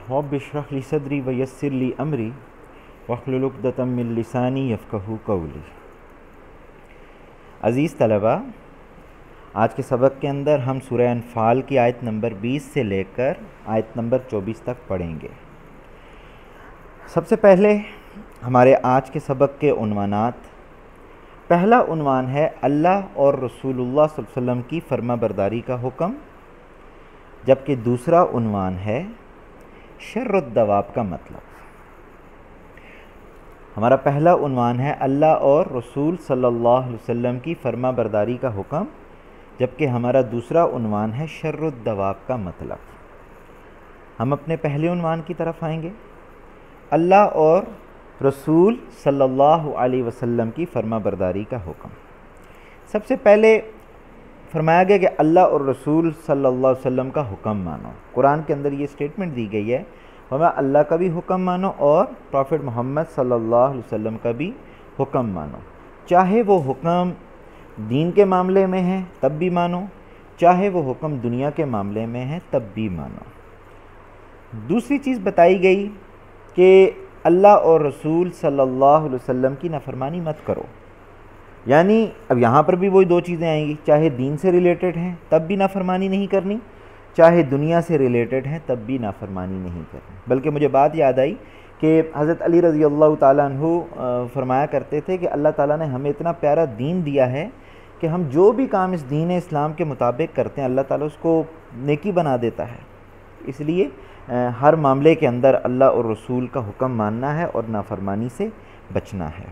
Rabbi इश्रह ली सदरी व यस्सिर ली अमरी वहलुल उक़दतम मिन लिसानी यफ़क़हू क़ौली। अज़ीज़ तलबा, आज के सबक के अंदर हम सूरह अनफ़ाल की आयत नंबर 20 से लेकर आयत नंबर 24 तक पढ़ेंगे। सबसे पहले हमारे आज के सबक के उन्वानात। पहला उन्वान है अल्लाह और रसूलुल्लाह सल्लल्लाहु अलैहि वसल्लम की फर्माबरदारी का हुक्म, जबकि दूसरा उन्वान है शर्रुद्दवाब का मतलब। हमारा पहला उन्वान है अल्लाह और रसूल सल्लल्लाहु अलैहि वसल्लम की फर्माबरदारी का हुक्म, जबकि हमारा दूसरा उन्वान है शर्रुद्दवाब का मतलब। हम अपने पहले उन्वान की तरफ आएंगे। अल्लाह और रसूल सल्लल्लाहु अलैहि वसल्लम की फर्माबरदारी का हुक्म। सबसे पहले फरमाया गया कि अल्लाह और रसूल सल्लल्लाहु अलैहि वसल्लम का हुक्म मानो। कुरान के अंदर ये स्टेटमेंट दी गई है, हमें अल्लाह का भी हुक्म मानो और प्रॉफिट मोहम्मद सल्लल्लाहु अलैहि वसल्लम का भी हुक्म मानो। चाहे वो हुक्म दीन के मामले में है तब भी मानो, चाहे वो हुक्म दुनिया के मामले में है तब भी मानो। दूसरी चीज़ बताई गई कि अल्लाह और रसूल सल्लल्लाहु अलैहि वसल्लम की नाफरमानी मत करो। यानी अब यहाँ पर भी वही दो चीज़ें आएंगी, चाहे दीन से रिलेटेड हैं तब भी नाफरमानी नहीं करनी, चाहे दुनिया से रिलेटेड हैं तब भी नाफरमानी नहीं करनी। बल्कि मुझे बात याद आई कि हज़रत अली रज़ी अल्लाह ताला अन्हु फरमाया करते थे कि अल्लाह ताला ने हमें इतना प्यारा दीन दिया है कि हम जो भी काम इस दीन इस्लाम के मुताबिक करते हैं अल्लाह ताला उसको नेकी बना देता है। इसलिए हर मामले के अंदर अल्लाह और रसूल का हुक्म मानना है और नाफरमानी से बचना है।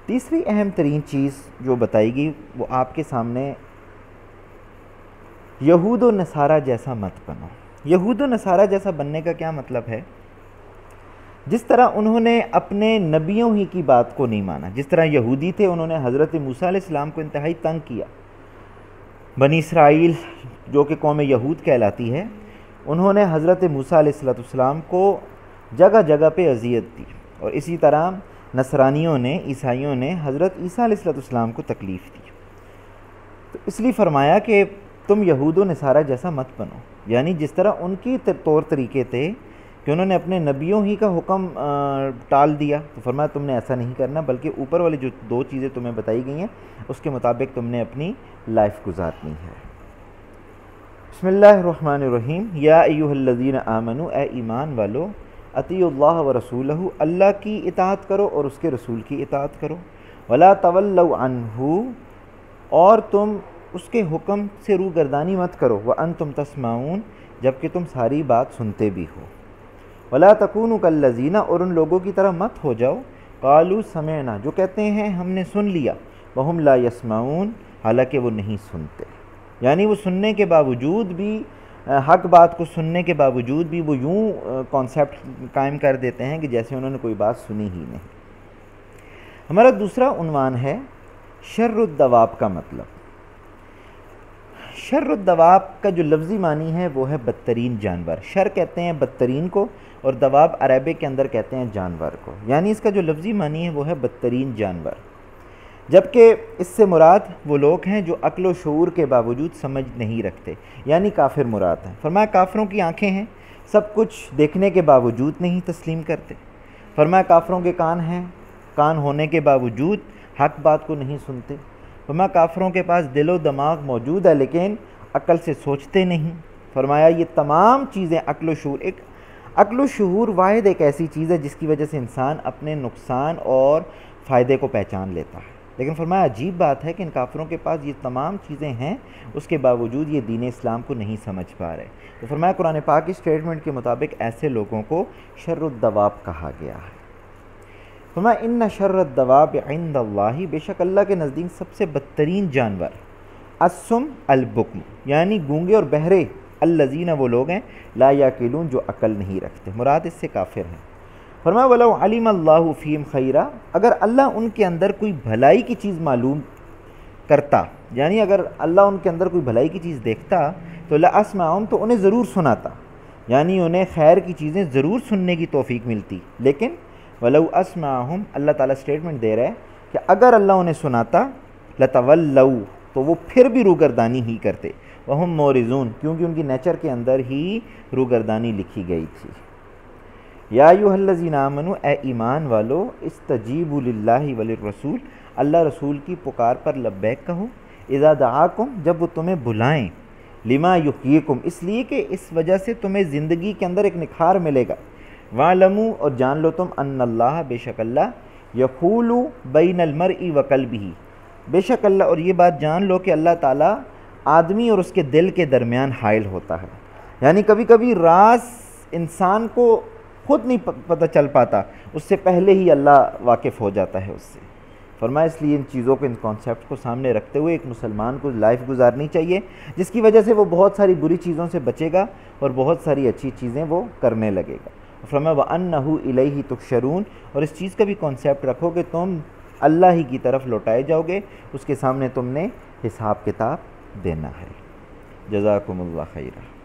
तीसरी अहम तरीन चीज़ जो बताई गई वो आपके सामने, यहूद व नसारा जैसा मत बनो। यहूद व नसारा जैसा बनने का क्या मतलब है? जिस तरह उन्होंने अपने नबियों ही की बात को नहीं माना, जिस तरह यहूदी थे उन्होंने हज़रत मूसा अलैहिस्सलाम को इंतहाई तंग किया। बनी इसराइल जो कि कौम यहूद कहलाती है, उन्होंने हज़रत मूसा अलैहिस्सलाम को जगह जगह पे अजियत दी, और इसी तरह नसरानियों ने, ईसाइयों ने हज़रत ईसा अलैहिस्सलाम को तकलीफ़ दी। तो इसलिए फ़रमाया कि तुम यहूद व नसारा जैसा मत बनो। यानी जिस तरह उनकी तौर तरीके थे कि उन्होंने अपने नबियों ही का हुक्म टाल दिया, तो फरमाया तुमने ऐसा नहीं करना, बल्कि ऊपर वाली जो दो चीज़ें तुम्हें बताई गई हैं उसके मुताबिक तुमने अपनी लाइफ गुजारनी है। बिस्मिल्लाहिर्रहमानिर्रहीम। या अय्युहल्लज़ीना आमनू, ए ईमान वालो, अतीउल्लाह व रसूलहू, अल्लाह की इताअत करो और उसके रसूल की इताअत करो। वला तवल्लौ अन्हु, और तुम उसके हुक्म से रूगर्दानी मत करो। व अंतुम तस्माऊन, जबकि तुम सारी बात सुनते भी हो। वला तकूनु कल्लज़ीना, और उन लोगों की तरह मत हो जाओ, क़ालू समिअना, जो कहते हैं हमने सुन लिया, वहुम ला यस्माऊन, हालांकि वो नहीं सुनते। यानी वो सुनने के बावजूद भी, हक बात को सुनने के बावजूद भी वो यूँ कॉन्सेप्ट कायम कर देते हैं कि जैसे उन्होंने कोई बात सुनी ही नहीं। हमारा दूसरा उन्वान है शर्रुद्दवाब का मतलब। शर्रुद्दवाब का जो लफ्ज़ी मानी है वो है बदतरीन जानवर। शर कहते हैं बदतरीन को, और दवाब अरबिक के अंदर कहते हैं जानवर को। यानी इसका जो लफ्ज़ी मानी है वो है बदतरीन जानवर, जबकि इससे मुराद वो लोग हैं जो अक्ल व शऊर के बावजूद समझ नहीं रखते, यानी काफिर मुराद हैं। फरमाया काफिरों की आंखें हैं, सब कुछ देखने के बावजूद नहीं तस्लीम करते। फरमाया काफिरों के कान हैं, कान होने के बावजूद हक बात को नहीं सुनते। फरमाया काफिरों के पास दिलो दिमाग मौजूद है लेकिन अक्ल से सोचते नहीं। फरमाया ये तमाम चीज़ें अक्ल व शऊर, एक अक्ल व शऊर वाहिद एक ऐसी चीज़ है जिसकी वजह से इंसान अपने नुकसान और फ़ायदे को पहचान लेता है। लेकिन फरमाया अजीब बात है कि इन काफिरों के पास ये तमाम चीज़ें हैं, उसके बावजूद ये दीन इस्लाम को नहीं समझ पा रहे। तो फरमाया कुरान पाक की स्टेटमेंट के मुताबिक ऐसे लोगों को शर्रुद्दवाब कहा गया है। फरमाया इन्ना शर्रुद्दवाब इंदल्लाहि, बेशक अल्लाह के नज़दीक सबसे बदतरीन जानवर अस्सुम अलबुक्म, यानी गूंगे और बहरे, अल्लज़ीना वो लोग हैं, ला याकिलून जो अकल नहीं रखते। मुराद इससे काफिर हैं। फरमाया वलौ अलिमल्लाहु फ़ीहिम खैरा, अगर अल्लाह उनके अंदर कोई भलाई की चीज़ मालूम करता, यानी अगर अल्लाह उनके अंदर कोई भलाई की चीज़ देखता तो लअस्माहुम, तो उन्हें ज़रूर सुनाता, यानी उन्हें खैर की चीज़ें ज़रूर सुनने की तौफीक मिलती। लेकिन वलौ अस्माहुम, अल्लाह ताला स्टेटमेंट दे रहा है कि अगर अल्लाह उन्हें सुनाता लतवल्लौ, तो वो फिर भी रूगर्दानी ही करते। वहुम मोरिज़ून, क्योंकि उनकी नेचर के अंदर ही रूगर्दानी लिखी गई थी। या अय्युहल्लज़ीना आमनू, ए ईमान वालो, इस्तजीबू लिल्लाहि वलिर्रसूल, अल्लाह रसूल की पुकार पर लब्बैक कहो, इज़ा दआकुम, जब वो तुम्हें बुलाएं, लिमा युहयिकुम, इसलिए कि इस वजह से तुम्हें ज़िंदगी के अंदर एक निखार मिलेगा। वालमू, और जान लो तुम, अन्नल्लाह, बेशक अल्लाह, यहूलु बैनल मरई व क़ल्बिही, बेशक अल्लाह, और ये बात जान लो कि अल्लाह ताला आदमी और उसके दिल के दरमियान हाइल होता है। यानी कभी कभी राज इंसान को खुद नहीं पता चल पाता, उससे पहले ही अल्लाह वाकिफ़ हो जाता है उससे। फरमाया इसलिए इन चीज़ों को, इन कॉन्सेप्ट को सामने रखते हुए एक मुसलमान को लाइफ गुजारनी चाहिए, जिसकी वजह से वो बहुत सारी बुरी चीज़ों से बचेगा और बहुत सारी अच्छी चीज़ें वो करने लगेगा। फरमाया व अन्नहु इलैहि तुहशरून, और इस चीज़ का भी कॉन्सेप्ट रखो कि तुम अल्लाह ही की तरफ लौटाए जाओगे, उसके सामने तुमने हिसाब किताब देना है। जज़ाकुमुल्लाह खैरा।